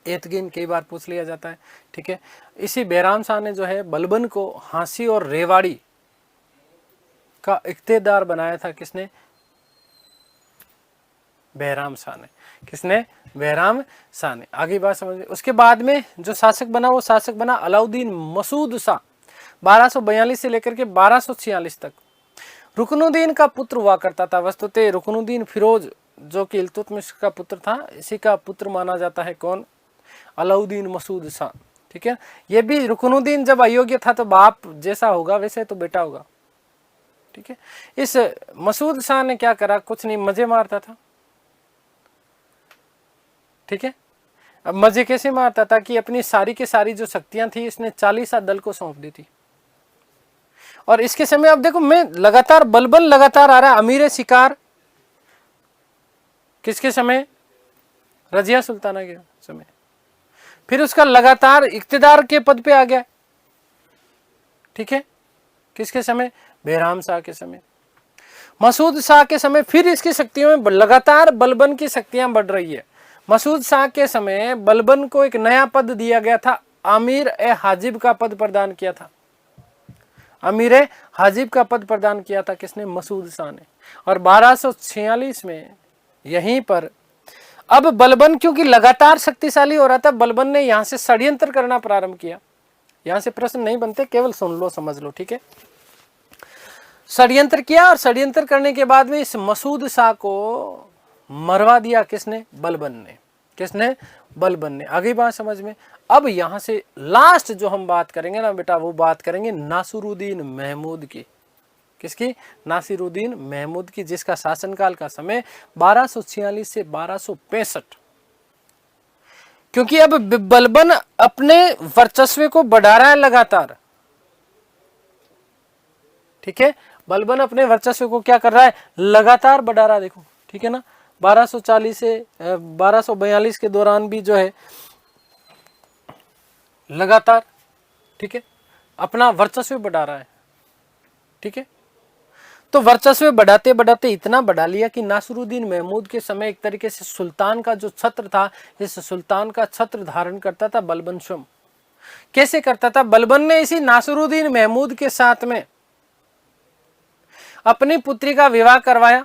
Speaker 1: एतगीन कई बार पूछ लिया जाता है, ठीक है। इसी बेहराम शाह ने जो है बलबन को हांसी और रेवाड़ी का इख्तियार बनाया था। किसने? बेहराम शाह ने। किसने? बेहराम शाह ने। आगे बात समझ। उसके बाद में जो शासक बना वो शासक बना अलाउद्दीन मसूद शाह, 1242 से लेकर के 1246 तक। रुकनुद्दीन का पुत्र हुआ करता था। वस्तुतः रुकनुद्दीन फिरोज जो कि इल्तुतमिश का पुत्र था, इसी का पुत्र माना जाता है। कौन? अलाउद्दीन मसूद शाह, ठीक है। ये भी रुकनुद्दीन जब अयोग्य था तो बाप जैसा होगा वैसे तो बेटा होगा, ठीक है। इस मसूद शाह ने क्या करा? कुछ नहीं, मजे मारता था, ठीक है। अब मजे कैसे मारता था कि अपनी सारी के सारी जो शक्तियां थी इसने 40 दल को सौंप दी थी। और इसके समय अब देखो मैं लगातार बलबन लगातार आ रहा है। अमीर शिकार किसके समय? रजिया सुल्ताना के समय। फिर उसका लगातार इक्तिदार के पद पे आ गया, ठीक है। किसके समय? बेहराम शाह के समय। मसूद शाह के समय फिर इसकी शक्तियों में लगातार बलबन की शक्तियां बढ़ रही है। मसूद शाह के समय बलबन को एक नया पद दिया गया था, अमीर ए हाजिब का पद प्रदान किया था। अमीर ए हाजिब का पद प्रदान किया था किसने? मसूद शाह ने। और 1246 में यहीं पर अब बलबन क्योंकि लगातार शक्तिशाली हो रहा था, बलबन ने यहां से षड्यंत्र करना प्रारंभ किया। यहां से प्रश्न नहीं बनते, केवल सुन लो समझ लो, ठीक है। षड्यंत्र किया और षड्यंत्र करने के बाद में इस मसूद शाह को मरवा दिया। किसने? बलबन ने। किसने? बलबन ने। आगे बात समझ में। अब यहां से लास्ट जो हम बात करेंगे ना बेटा, वो बात करेंगे नासिरुद्दीन महमूद की। किसकी? नासिरुद्दीन महमूद की, जिसका शासनकाल का समय 1246 से 1265। क्योंकि अब बलबन अपने वर्चस्व को बढ़ा रहा है लगातार, ठीक है। बलबन अपने वर्चस्व को क्या कर रहा है? लगातार बढ़ा रहा है, देखो, ठीक है ना। 1240 से 1242 के दौरान भी जो है लगातार, ठीक है, अपना वर्चस्व बढ़ा रहा है, ठीक है। तो वर्चस्व बढ़ाते बढ़ाते इतना बढ़ा लिया कि नासिरुद्दीन महमूद के समय एक तरीके से सुल्तान का जो छत्र था, इस सुल्तान का छत्र धारण करता था बलबन स्वयं। कैसे करता था? बलबन ने इसी नासिरुद्दीन महमूद के साथ में अपनी पुत्री का विवाह करवाया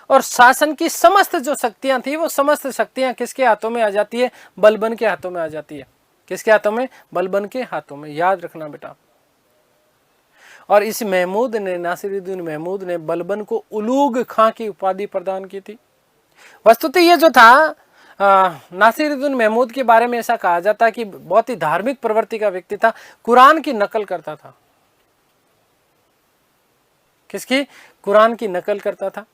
Speaker 1: और शासन की समस्त जो शक्तियां थी वो समस्त शक्तियां किसके हाथों में आ जाती है? बलबन के हाथों में आ जाती है। किसके हाथों में? बलबन के हाथों में। याद रखना बेटा। और इस महमूद ने, नासिरुद्दीन महमूद ने बलबन को उलूग खां की उपाधि प्रदान की थी। वस्तुतः ये जो था नासिरुद्दीन महमूद के बारे में ऐसा कहा जाता है कि बहुत ही धार्मिक प्रवृत्ति का व्यक्ति था, कुरान की नकल करता था। किसकी? कुरान की नकल करता था,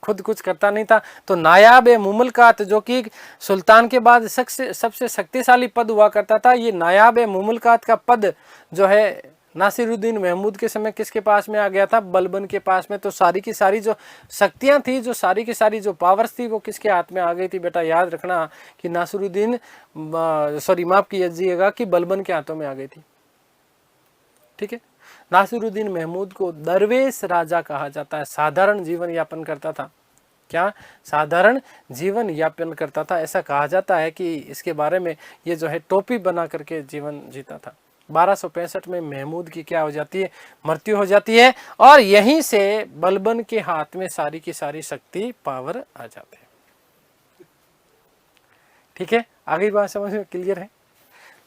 Speaker 1: खुद कुछ करता नहीं था। तो नायाब मुमलकात, जो कि सुल्तान के बाद सबसे शक्तिशाली पद हुआ करता था, ये नायाब मुमलकात का पद जो है नासिरुद्दीन महमूद के समय किसके पास में आ गया था? बलबन के पास में। तो सारी की सारी जो शक्तियां थी, जो सारी की सारी जो पावर्स थी, वो किसके हाथ में आ गई थी? बेटा याद रखना कि नासिरुद्दीन, सॉरी माफ कीजिएगा, कि बलबन के हाथों में आ गई थी। ठीक है। नासिरुद्दीन महमूद को दरवेश राजा कहा जाता है। साधारण जीवन यापन करता था। क्या? साधारण जीवन यापन करता था। ऐसा कहा जाता है कि इसके बारे में ये जो है टोपी बना करके जीवन जीता था। 1265 में महमूद की क्या हो जाती है? मृत्यु हो जाती है, और यहीं से बलबन के हाथ में सारी की सारी शक्ति, पावर आ जाते हैं। ठीक है, आगे बात समझ में क्लियर है?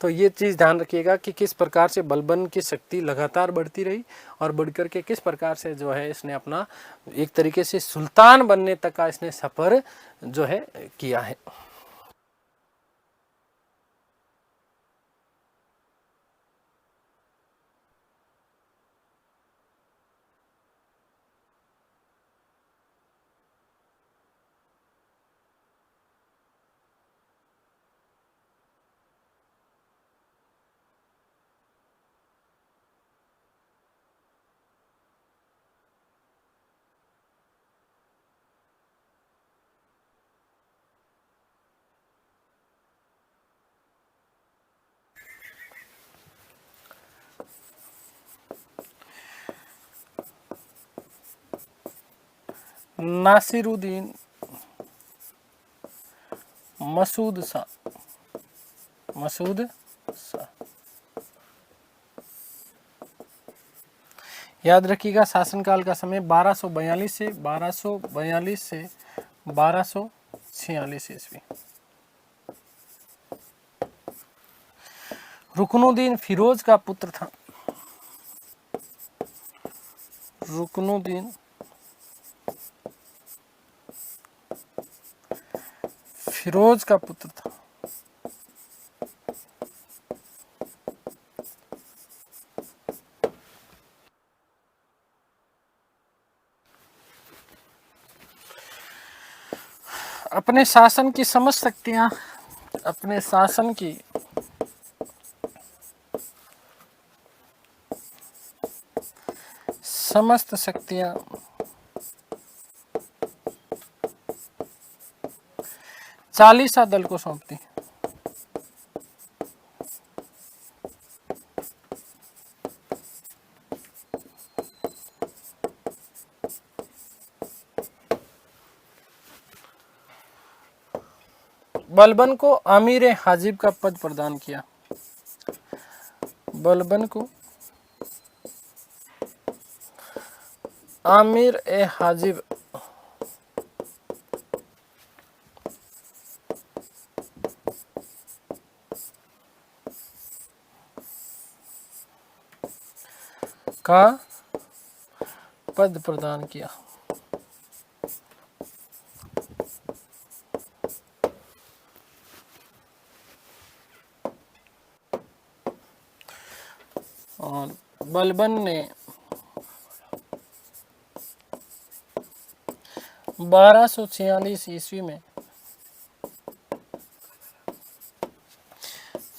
Speaker 1: तो ये चीज़ ध्यान रखिएगा कि किस प्रकार से बलबन की शक्ति लगातार बढ़ती रही, और बढ़कर के किस प्रकार से जो है इसने अपना एक तरीके से सुल्तान बनने तक का इसने सफर जो है किया है। नासिरुद्दीन मसूद शाह, मसूद शाह, याद रखिएगा शासनकाल का समय 1242 से 1246 ईस्वी। रुकनुद्दीन फिरोज का पुत्र था। रुकनुद्दीन फिरोज का पुत्र था। अपने शासन की समस्त शक्तियां, अपने शासन की समस्त शक्तियां चालीसा दल को सौंपती। बलबन को अमीर हाजिब का पद प्रदान किया। बलबन को आमिर ए हाजिब का पद प्रदान किया। और बलबन ने 1246 ईस्वी में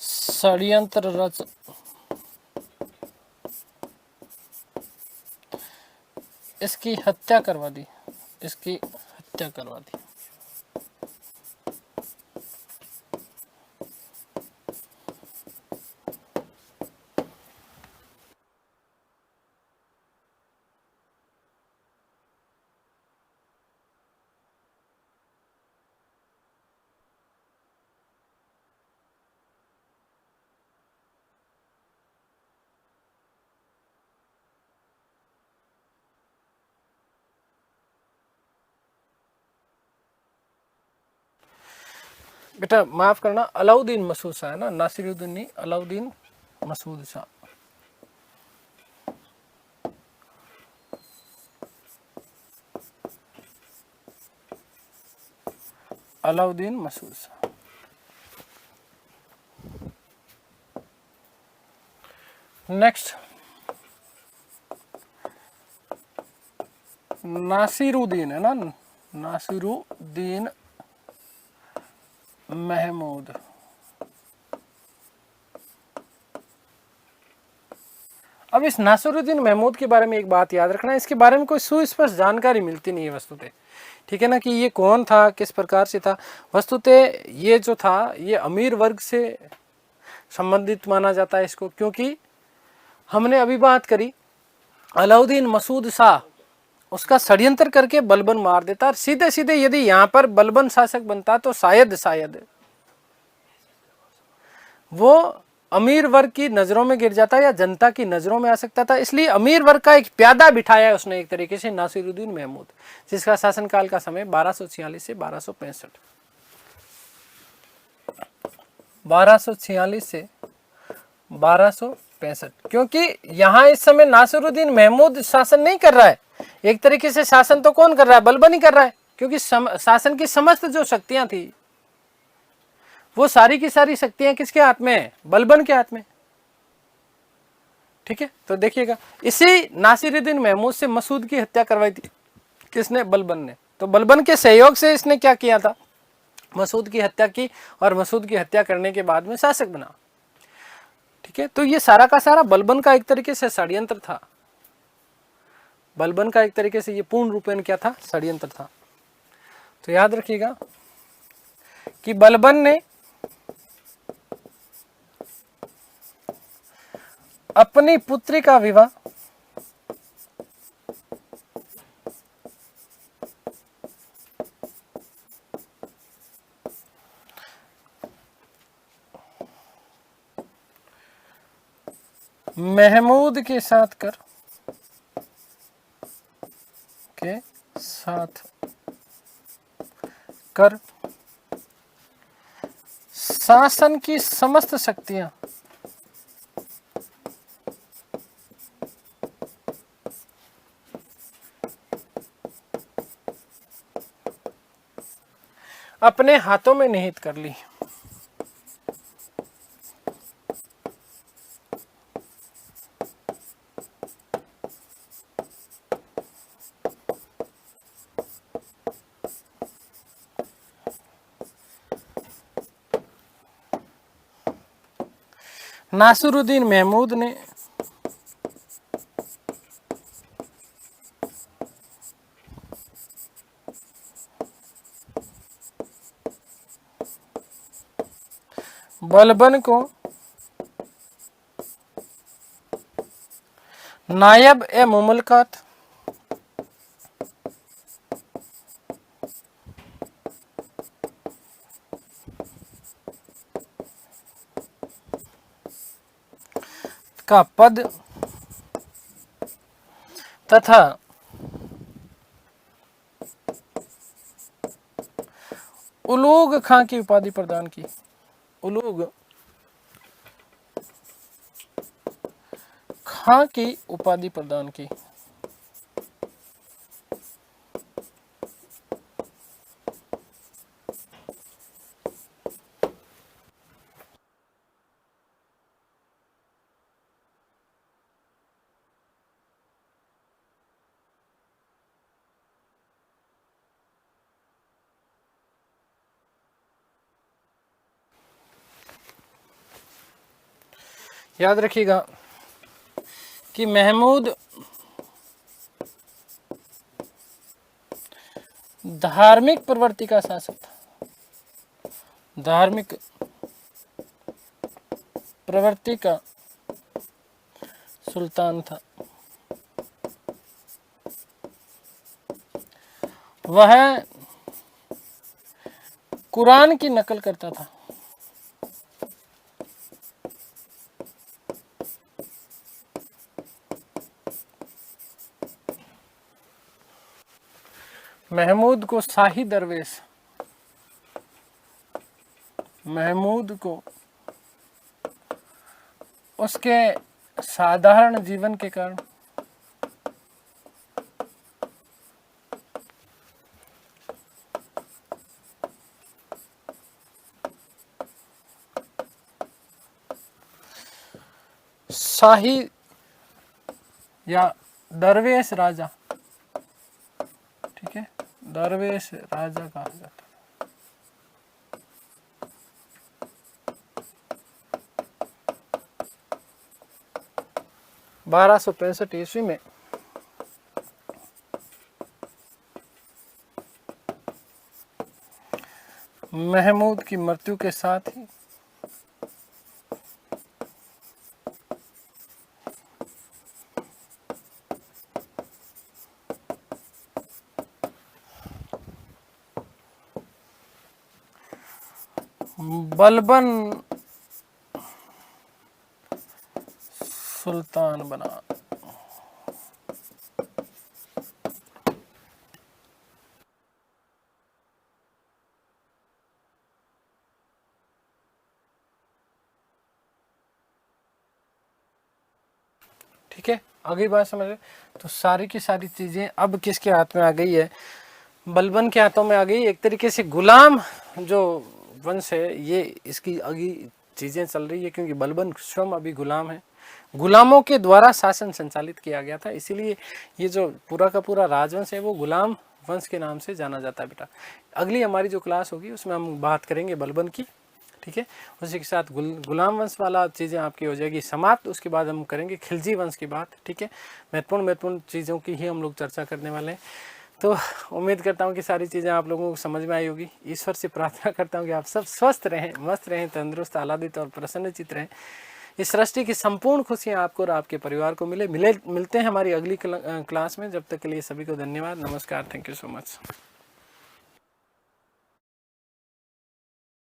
Speaker 1: षड्यंत्र रच इसकी हत्या करवा दी। इसकी हत्या करवा दी। बेटा माफ करना, अलाउद्दीन मसूद शाह है ना, नासिरुद्दीन नहीं, अलाउद्दीन मसूद शाह। अलाउद्दीन मसूद शाह। नेक्स्ट नासिरुद्दीन है ना, नासिरुद्दीन महमूद। अब इस नासिरुद्दीन महमूद के बारे में एक बात याद रखना, इसके बारे में कोई सुस्पष्ट जानकारी मिलती नहीं है वस्तुतः, ठीक है ना, कि ये कौन था, किस प्रकार से था। वस्तुतः ये जो था ये अमीर वर्ग से संबंधित माना जाता है इसको, क्योंकि हमने अभी बात करी अलाउद्दीन मसूद शाह उसका षड्यंत्र करके बलबन मार देता, और सीधे सीधे यदि यहाँ पर बलबन शासक बनता तो शायद वो अमीर वर्ग की नजरों में गिर जाता या जनता की नजरों में आ सकता था। इसलिए अमीर वर्ग का एक प्यादा बिठाया है उसने एक तरीके से नासिरुद्दीन महमूद, जिसका शासनकाल का समय 1246 से 1265, 1246 से 1265, क्योंकि यहाँ इस समय नासिरुद्दीन महमूद शासन नहीं कर रहा है, एक तरीके से शासन तो कौन कर रहा है, बलबन ही कर रहा है, क्योंकि शासन की समस्त जो शक्तियां थी वो सारी की सारी शक्तियां किसके हाथ में है, बलबन के हाथ में, ठीक है। तो देखिएगा इसी नासिरुद्दीन महमूद से मसूद की हत्या करवाई थी किसने, बलबन ने। तो बलबन के सहयोग से इसने क्या किया था, मसूद की हत्या की, और मसूद की हत्या करने के बाद में शासक बना, ठीक है। तो ये सारा का सारा बलबन का एक तरीके से षड्यंत्र था, बलबन का एक तरीके से ये पूर्ण रूपेण क्या था, षड्यंत्र था। तो याद रखिएगा कि बलबन ने अपनी पुत्री का विवाह महमूद के साथ कर शासन की समस्त शक्तियां अपने हाथों में निहित कर ली। नासिरुद्दीन महमूद ने बलबन को नायब ए मुमलकत का पद तथा उलूग खां की उपाधि प्रदान की। उलूग खां की उपाधि प्रदान की। याद रखिएगा कि महमूद धार्मिक प्रवृत्ति का शासक था, धार्मिक प्रवृत्ति का सुल्तान था। वह कुरान की नकल करता था। महमूद को शाही दरवेश, महमूद को उसके साधारण जीवन के कारण शाही या दरवेश राजा, ठीक है, दरवेश राजा कहा जाता है। 1265 ईस्वी में महमूद की मृत्यु के साथ ही बलबन सुल्तान बना। ठीक है, अगली बात समझ। तो सारी की सारी चीजें अब किसके हाथ में आ गई है? बलबन के हाथों में आ गई। एक तरीके से गुलाम जो वंश है ये इसकी अगी चीजें चल रही है, क्योंकि बलबन स्वयं अभी गुलाम है। गुलामों के द्वारा शासन संचालित किया गया था, इसीलिए ये जो पूरा का पूरा राजवंश है वो गुलाम वंश के नाम से जाना जाता है बेटा। अगली हमारी जो क्लास होगी उसमें हम बात करेंगे बलबन की, ठीक है। उसी के साथ गुलाम वंश वाला चीज़ें आपकी हो जाएगी समाप्त। उसके बाद हम करेंगे खिलजी वंश की बात, ठीक है। महत्वपूर्ण चीज़ों की ही हम लोग चर्चा करने वाले हैं। तो उम्मीद करता हूँ कि सारी चीज़ें आप लोगों को समझ में आई होगी। ईश्वर से प्रार्थना करता हूँ कि आप सब स्वस्थ रहें, मस्त रहें, तंदुरुस्त, आह्लादित और प्रसन्नचित्त रहें। इस सृष्टि की संपूर्ण खुशियाँ आपको और आपके परिवार को मिलते हैं हमारी अगली क्लास में। जब तक के लिए सभी को धन्यवाद, नमस्कार, थैंक यू सो मच।